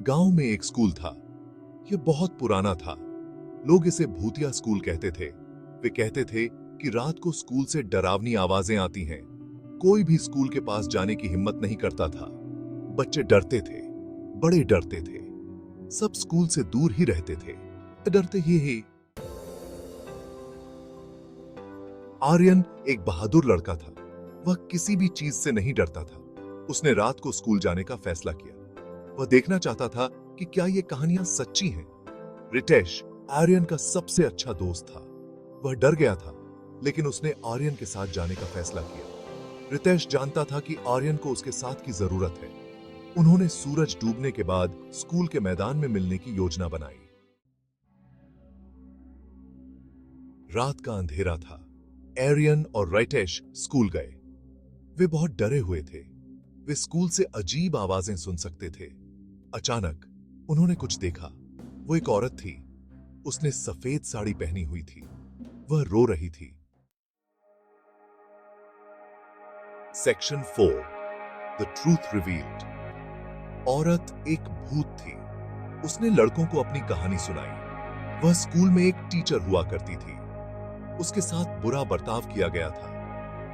गांव में एक स्कूल था। यह बहुत पुराना था। लोग इसे भूतिया स्कूल कहते थे। वे कहते थे कि रात को स्कूल से डरावनी आवाजें आती हैं। कोई भी स्कूल के पास जाने की हिम्मत नहीं करता था। बच्चे डरते थे, बड़े डरते थे। सब स्कूल से दूर ही रहते थे। डरते ही। आर्यन एक बहादुर लड़का था। वह किसी भी चीज से नहीं डरता था। उसने रात को स्कूल जाने का फैसला किया। वह देखना चाहता था कि क्या ये कहानियां सच्ची हैं। रितेश आर्यन का सबसे अच्छा दोस्त था। वह डर गया था, लेकिन उसने आर्यन के साथ जाने का फैसला किया। रितेश जानता था कि आर्यन को उसके साथ की जरूरत है। उन्होंने सूरज डूबने के बाद स्कूल के मैदान में मिलने की योजना बनाई। रात का अंधेरा था। आर्यन और रितेश स्कूल गए। वे बहुत डरे हुए थे। वे स्कूल से अजीब आवाजें सुन सकते थे। अचानक उन्होंने कुछ देखा। वो एक औरत थी। उसने सफेद साड़ी पहनी हुई थी। वह रो रही थी। Section 4 the truth revealed. औरत एक भूत थी। उसने लड़कों को अपनी कहानी सुनाई। वह स्कूल में एक टीचर हुआ करती थी। उसके साथ बुरा बर्ताव किया गया था।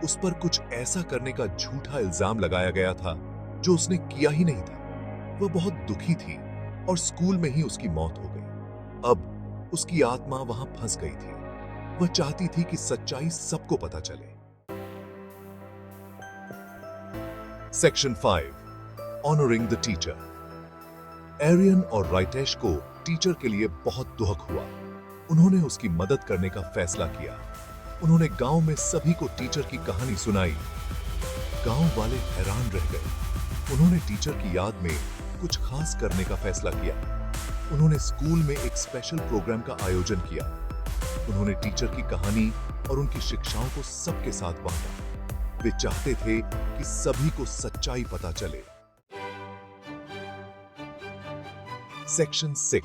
उस पर कुछ ऐसा करने का झूठा इल्जाम लगाया गया था जो उसने किया ही नहीं था। वह बहुत दुखी थी और स्कूल में ही उसकी मौत हो गई। अब उसकी आत्मा वहां फंस गई थी। वह चाहती थी कि सच्चाई सबको पता चले। Section 5 honouring the teacher. Aryan और रितेश को टीचर के लिए बहुत दुख हुआ। उन्होंने उसकी मदद करने का फैसला किया। उन्होंने गांव में सभी को टीचर की कहानी सुनाई। गांव वाले हैरान रह गए। उन्होंने टीचर की याद में कुछ खास करने का फैसला किया। उन्होंने स्कूल में एक स्पेशल प्रोग्राम का आयोजन किया। उन्होंने टीचर की कहानी और उनकी शिक्षाओं को सबके साथ बांटा। वे चाहते थे कि सभी को सच्चाई पता चले। सेक्शन 6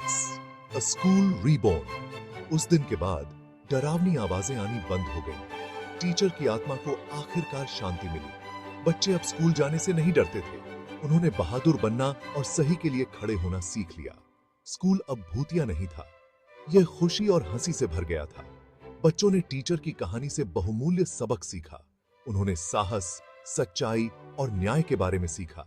अ स्कूल रीबॉर्न। उस दिन के बाद डरावनी आवाजें आनी बंद हो गई। टीचर की आत्मा को आखिरकार शांति मिली। बच्चे अब स्कूल जाने से नहीं डरते थे। उन्होंने बहादुर बनना और सही के लिए खड़े होना सीख लिया। स्कूल अब भूतिया नहीं था। यह खुशी और हंसी से भर गया था। बच्चों ने टीचर की कहानी से बहुमूल्य सबक सीखा। उन्होंने साहस, सच्चाई और न्याय के बारे में सीखा।